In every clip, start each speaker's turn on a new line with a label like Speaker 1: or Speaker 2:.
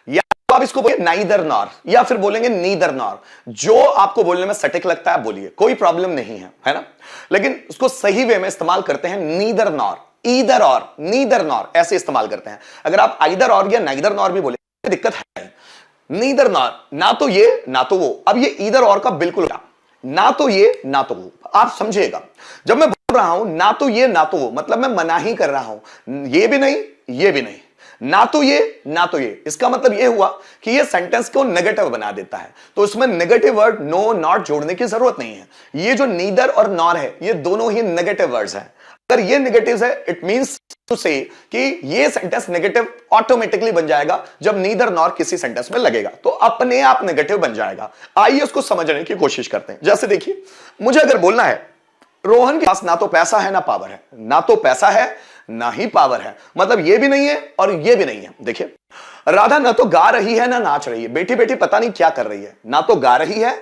Speaker 1: या तो आप इसको बोलिए नाइदर नॉर, या फिर बोलेंगे नीदर नॉर। जो आपको बोलने में सटीक लगता है बोलिए, कोई प्रॉब्लम नहीं है ना। लेकिन उसको सही वे में इस्तेमाल करते हैं नीदर नॉर, ईदर और, नीदर नॉर ऐसे इस्तेमाल करते हैं। अगर आप आइदर और या नाइदर नॉर भी बोले दिक्कत है। नीदर नॉर, ना तो ये ना तो वो। अब ये ईदर और का बिल्कुल उल्टा, ना तो ये ना तो वो। आप समझिएगा, जब मैं बोल रहा हूं ना तो ये ना तो वो, मतलब मैं मना ही कर रहा हूं, ये भी नहीं ये भी नहीं, ना तो ये ना तो ये। इसका मतलब ये हुआ कि ये सेंटेंस को नेगेटिव बना देता है, तो इसमें नेगेटिव वर्ड नो नॉट जोड़ने की जरूरत नहीं है। ये जो नीदर और नॉर है ये दोनों ही नेगेटिव वर्ड्स हैं। अगर ये नेगेटिव है इट मींस टू से कि ये सेंटेंस नेगेटिव ऑटोमेटिकली बन जाएगा जब नीदर नॉर किसी सेंटेंस में लगेगा, तो अपने आप नेगेटिव बन जाएगा। आइए उसको समझने की कोशिश करते हैं। जैसे देखिए, मुझे अगर बोलना है रोहन के पास ना तो पैसा है ना पावर है, ना तो पैसा है ना ही पावर है, मतलब ये भी नहीं है और ये भी नहीं है। देखिए, राधा ना तो गा रही है ना नाच रही है, बेटी बेटी पता नहीं क्या कर रही है। ना तो गा रही है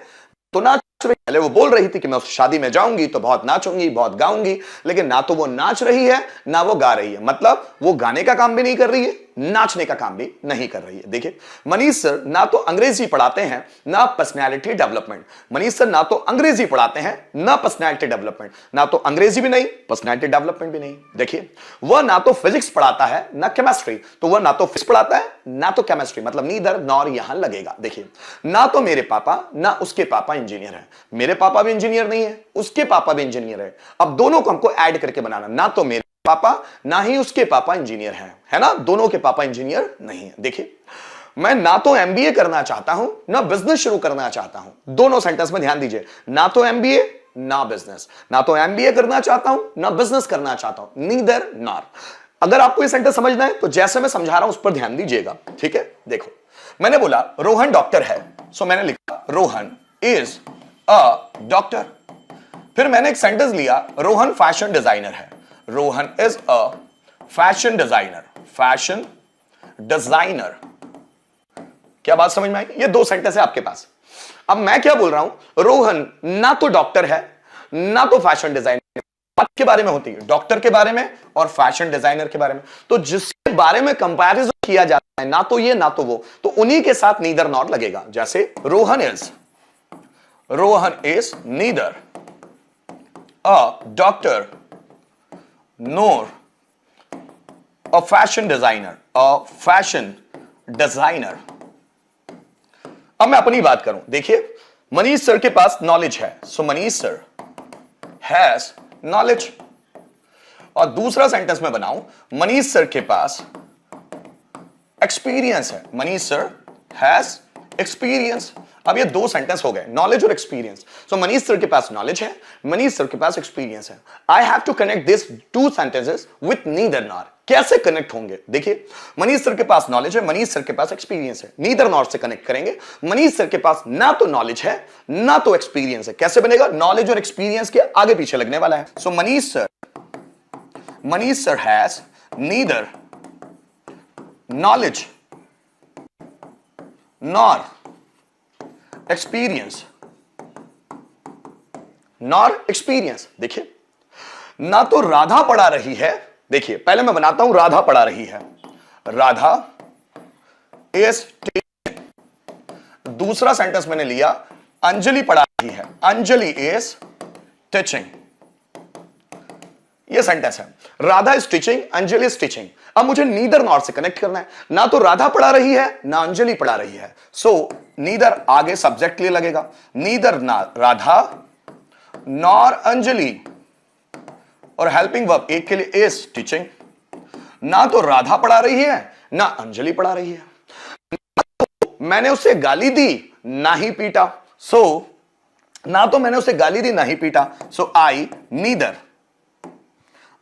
Speaker 1: तो नाच रही, पहले वो बोल रही थी कि मैं उस शादी में जाऊंगी तो बहुत नाचूंगी बहुत गाऊंगी, लेकिन ना तो वो नाच रही है ना वो गा रही है, मतलब वो गाने का काम भी नहीं कर रही है, नाचने का काम भी नहीं कर रही है। देखिए, मनीष सर ना तो अंग्रेजी पढ़ाते हैं ना पर्सनैलिटी डेवलपमेंट। मनीष सर ना तो अंग्रेजी पढ़ाते हैं ना पर्सनैलिटी डेवलपमेंट, ना तो अंग्रेजी भी नहीं पर्सनैलिटी डेवलपमेंट भी नहीं। देखिए, वह ना तो फिजिक्स पढ़ाता है ना केमिस्ट्री, तो वह ना तो फिजिक्स पढ़ाता है ना तो केमिस्ट्री, मतलब नीदर नॉर यहां लगेगा। देखिए, ना तो मेरे पापा ना उसके पापा इंजीनियर है, मेरे पापा भी इंजीनियर नहीं है उसके पापा भी इंजीनियर है। अब दोनों को हमको ऐड करके बनाना, ना तो मेरे पापा ना ही उसके पापा इंजीनियर हैं, है ना, दोनों के पापा इंजीनियर नहीं है। देखिए, मैं ना तो एमबीए करना चाहता हूं ना बिजनेस शुरू करना चाहता हूं। दोनों सेंटेंस में ध्यान दीजिए, ना तो एमबीए ना बिजनेस, ना तो एमबीए करना चाहता हूं ना बिजनेस करना चाहता हूं, नीदर नॉर। अगर आपको ये सेंटेंस समझना है तो जैसे मैं समझा रहा हूं उस पर ध्यान दीजिएगा, ठीक है। देखो, मैंने बोला रोहन डॉक्टर है, सो मैंने लिखा रोहन इज अ डॉक्टर। फिर मैंने एक सेंटेंस लिया, रोहन फैशन डिजाइनर है, Rohan is a fashion designer, fashion designer. क्या बात समझ में आई? ये दो सेंटेंस है आपके पास। अब मैं क्या बोल रहा हूं, रोहन ना तो डॉक्टर है ना तो फैशन डिजाइनर। बात के बारे में होती है, डॉक्टर के बारे में और फैशन डिजाइनर के बारे में। तो जिसके बारे में कंपैरिजन किया जाता है, ना तो ये ना तो वो, तो उन्हीं के साथ नीदर नॉर लगेगा। जैसे Rohan is neither a doctor NOR a fashion designer, a fashion designer. अब मैं अपनी बात करूं, देखिए, मनीष सर के पास नॉलेज है, so Manish sir has knowledge. और दूसरा सेंटेंस में बनाऊं, मनीष सर के पास एक्सपीरियंस है, मनीष सर हैज एक्सपीरियंस। अब ये दो सेंटेंस हो गए, नॉलेज और एक्सपीरियंस। सो मनीष सर के पास नॉलेज है, मनीष सर के पास एक्सपीरियंस है। I have to connect this two sentences with neither nor. कैसे कनेक्ट होंगे? देखिए, मनीष सर के पास नॉलेज है, मनीष सर के पास एक्सपीरियंस है, नीदर नॉर से कनेक्ट करेंगे। मनीष सर के पास ना तो नॉलेज है ना तो एक्सपीरियंस है। कैसे बनेगा? नॉलेज और एक्सपीरियंस के आगे पीछे लगने वाला है। So Manish sir has neither knowledge nor experience, nor experience. देखिए, ना तो राधा पढ़ा रही है, देखिए पहले मैं बनाता हूं, राधा पढ़ा रही है, राधा इज टीचिंग। दूसरा सेंटेंस मैंने लिया, अंजलि पढ़ा रही है, अंजलि इज टीचिंग। ये सेंटेंस है, Radha is teaching, Anjali is teaching. अब मुझे नीदर नॉर से कनेक्ट करना है, ना तो राधा पढ़ा रही है ना अंजलि पढ़ा रही है। सो नीदर आगे सब्जेक्ट के लिए लगेगा, नीदर ना राधा नॉर अंजलि, और हेल्पिंग वर्ब एक के लिए इज टीचिंग। ना तो राधा पढ़ा रही है ना अंजलि पढ़ा रही है। तो मैंने उसे गाली दी ना ही पीटा, सो ना तो मैंने उसे गाली दी ना ही पीटा, सो आई नीदर।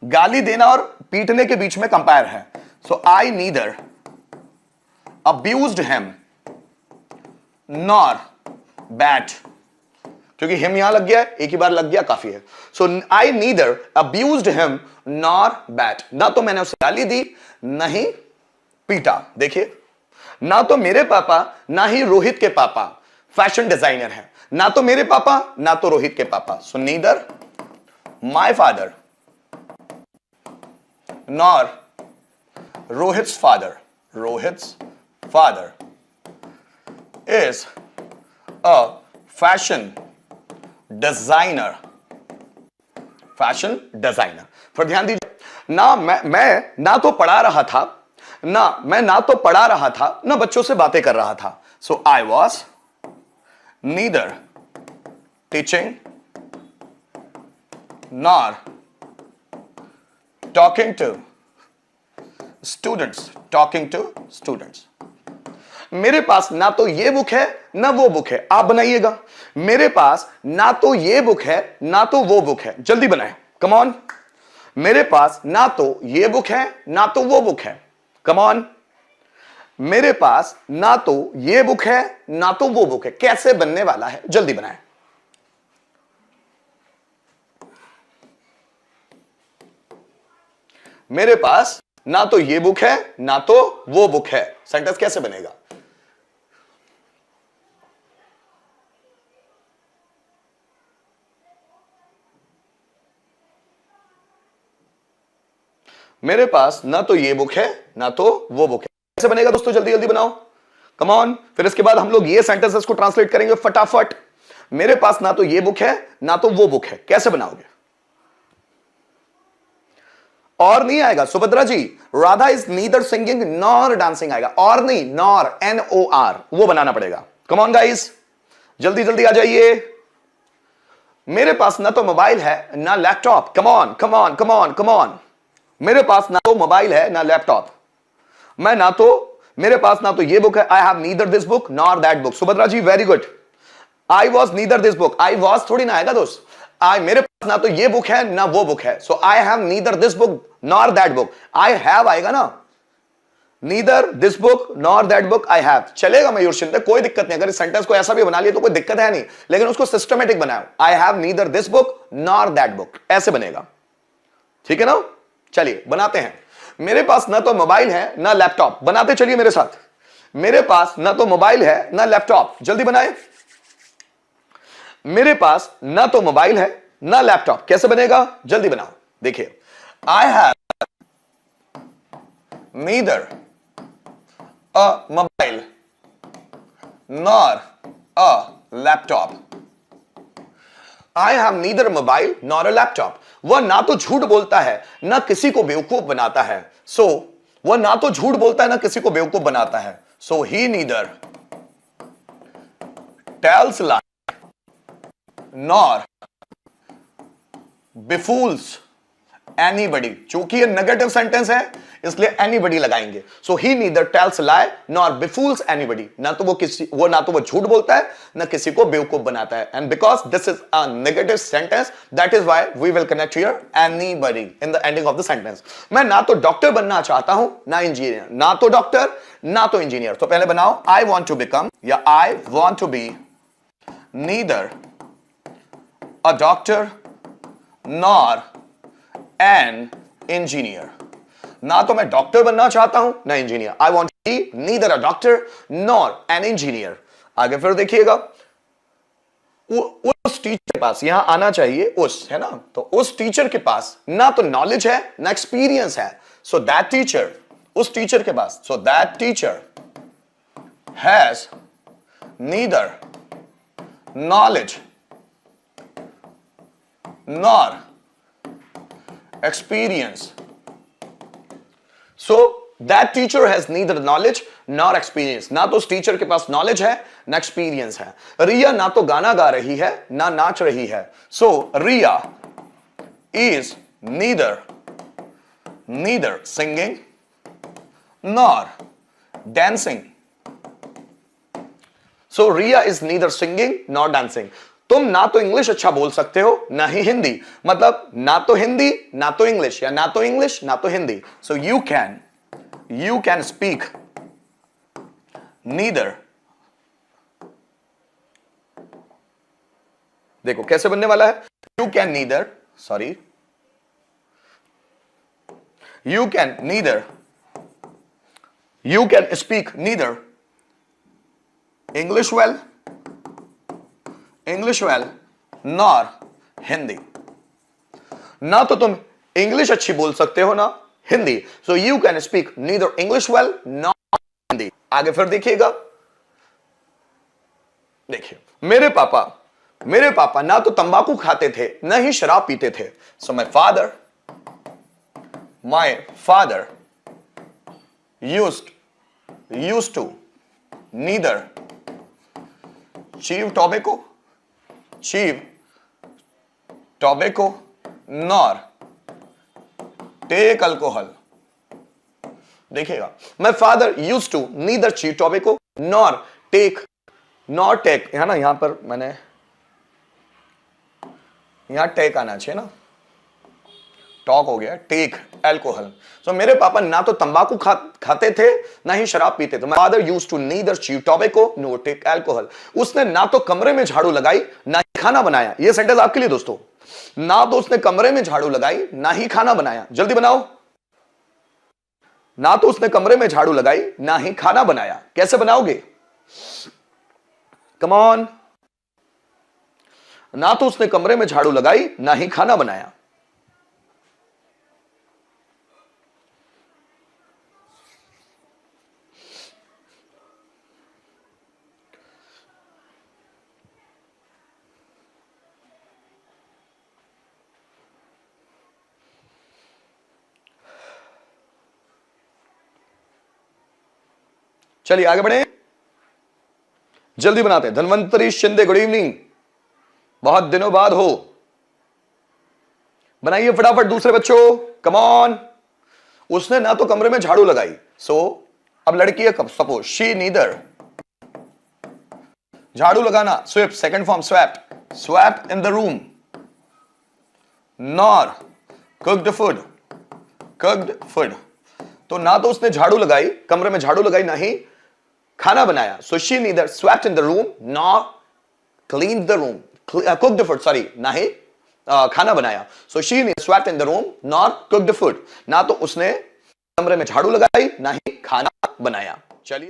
Speaker 1: गाली देना और पीटने के बीच में कंपेयर है, so I neither abused him nor bat, क्योंकि हिम यहां लग गया है, एक ही बार लग गया काफी है। So I neither abused him nor bat. ना तो मैंने उसे गाली दी ना ही पीटा। देखिए, ना तो मेरे पापा ना ही रोहित के पापा फैशन डिजाइनर हैं, ना तो मेरे पापा ना तो रोहित के पापा। So neither my father nor Rohit's father is a fashion designer. Fashion designer. फिर ध्यान दीजिए ना, मैं ना तो पढ़ा रहा था, मैं ना तो पढ़ा रहा था ना बच्चों से बातें कर रहा था। So I was neither teaching nor talking to students. मेरे पास ना तो ये बुक है ना वो बुक है। आप बनाइएगा, मेरे पास ना तो ये बुक है ना तो वो बुक है। जल्दी बनाए, कम ऑन। मेरे पास ना तो ये बुक है ना तो वो बुक है। Come on. मेरे पास ना तो ये बुक है ना तो वो बुक है। कैसे बनने वाला है, जल्दी बनाए। मेरे पास ना तो ये बुक है ना तो वो बुक है। सेंटेंस कैसे बनेगा? मेरे पास ना तो ये बुक है ना तो वो बुक है। कैसे बनेगा दोस्तों? जल्दी जल्दी बनाओ, कम ऑन। फिर इसके बाद हम लोग ये सेंटेंसेस को ट्रांसलेट करेंगे फटाफट। मेरे पास ना तो ये बुक है ना तो वो बुक है। कैसे बनाओगे? और नहीं आएगा Subhadra ji. Radha is neither singing nor dancing आएगा। और नहीं, नॉर, NOR, वो बनाना पड़ेगा। कम ऑन गाइस, जल्दी जल्दी आ जाइए। मेरे पास ना तो मोबाइल है ना laptop. Come on come on come on come on. मेरे पास ना तो मोबाइल है ना लैपटॉप। मेरे पास ना तो ये बुक है। I have neither this book nor that book. Subhadra ji very good. I was neither this book. I was थोड़ी ना आएगा दोस्त। मेरे पास ना तो ये बुक है ना वो बुक है। So I have neither this book nor that book. I have आएगा ना, neither this book nor that book I have. चलेगा मयूर शिंदे, कोई दिक्कत नहीं। अगर इस सेंटेंस को ऐसा भी बना लिया तो कोई दिक्कत है नहीं, लेकिन उसको सिस्टमेटिक बनाओ। आई have neither this book nor that book, ऐसे बनेगा। ठीक है ना? चलिए बनाते हैं। मेरे पास ना तो मोबाइल है ना लैपटॉप। बनाते चलिए मेरे साथ। मेरे पास ना तो मोबाइल है ना लैपटॉप। जल्दी बनाए। मेरे पास ना तो मोबाइल है ना लैपटॉप। कैसे बनेगा? जल्दी बनाओ। देखिए, आई have neither a mobile nor a laptop. I have neither mobile nor a laptop. वह ना तो झूठ बोलता है ना किसी को बेवकूफ बनाता है। वह ना तो झूठ बोलता है ना किसी को बेवकूफ बनाता है। सो ही नीदर टेल्स लाई नॉर बिफूल्स एनीबडी। चूंकि ये नेगेटिव सेंटेंस है इसलिए एनीबडी लगाएंगे। सो ही नीदर टेल्स लाई नॉर बिफूल्स एनीबडी। ना तो वो झूठ बोलता है ना किसी को बेवकूफ बनाता है। And because this is a negative sentence, that is why we will connect here anybody in the ending of the sentence. मैं ना तो डॉक्टर बनना चाहता हूं ना इंजीनियर। ना तो डॉक्टर ना तो इंजीनियर। तो पहले बनाओ, आई वॉन्ट टू बिकम या I want to be neither a doctor nor an engineer. ना तो मैं डॉक्टर बनना चाहता हूं ना engineer. I want to be neither a doctor nor an engineer. आगे फिर देखिएगा, उस टीचर के पास, यहां आना चाहिए उस, है ना? तो उस टीचर के पास ना तो नॉलेज है ना एक्सपीरियंस है। सो दैट टीचर, उस टीचर के पास, so that teacher has neither knowledge nor experience. So that teacher has neither knowledge nor experience. ना तो उस टीचर के पास नॉलेज है ना एक्सपीरियंस है। रिया ना तो गाना गा रही है ना नाच रही है। So Riya is neither singing nor dancing. So Riya is neither singing nor dancing. तुम ना तो इंग्लिश अच्छा बोल सकते हो ना ही हिंदी। मतलब ना तो हिंदी ना तो इंग्लिश, या ना तो इंग्लिश ना तो Hindi. So you can speak neither. देखो कैसे बनने वाला है। You can speak neither English well nor Hindi. ना तो तुम इंग्लिश अच्छी बोल सकते हो ना Hindi. So you can speak neither English well nor Hindi. आगे फिर देखिएगा, देखिए, मेरे पापा ना तो तंबाकू खाते थे ना ही शराब पीते थे. So my father used to neither chew tobacco nor take alcohol. देखिएगा, my father used to neither chew tobacco nor take है ना, यहां पर मैंने यहां टेक आना चाहिए ना, टॉक हो गया, टेक एल्कोहल. सो मेरे पापा ना तो तंबाकू खाते थे ना ही शराब पीते थे. My father used to neither chew tobacco nor take alcohol. उसने ना तो कमरे में झाड़ू लगाई ना ही खाना बनाया. ये सेंटेंस आपके लिए दोस्तों. ना तो उसने कमरे में झाड़ू लगाई ना ही खाना बनाया. जल्दी बनाओ. ना तो उसने कमरे में झाड़ू लगाई ना ही खाना बनाया. कैसे बनाओगे? Come on. ना तो उसने कमरे में झाड़ू लगाई ना ही खाना बनाया. चलिए आगे बढ़े, जल्दी बनाते हैं. Dhanvantari Shinde, good evening. बहुत दिनों बाद हो. बनाइए फटाफट दूसरे बच्चों. Come on. उसने ना तो कमरे में झाड़ू लगाई. सो अब लड़की है, सपोज शी नीदर, झाड़ू लगाना, sweep, second form swap in the room, nor cooked food. तो ना तो उसने झाड़ू लगाई, कमरे में झाड़ू लगाई, ना ही खाना बनाया. So she neither swept in the room nor clean the room, cooked food, sorry, ना ही खाना बनाया. So she neither swept in the room nor cooked food. ना तो उसने कमरे में झाड़ू लगाई ना ही खाना बनाया. चलिए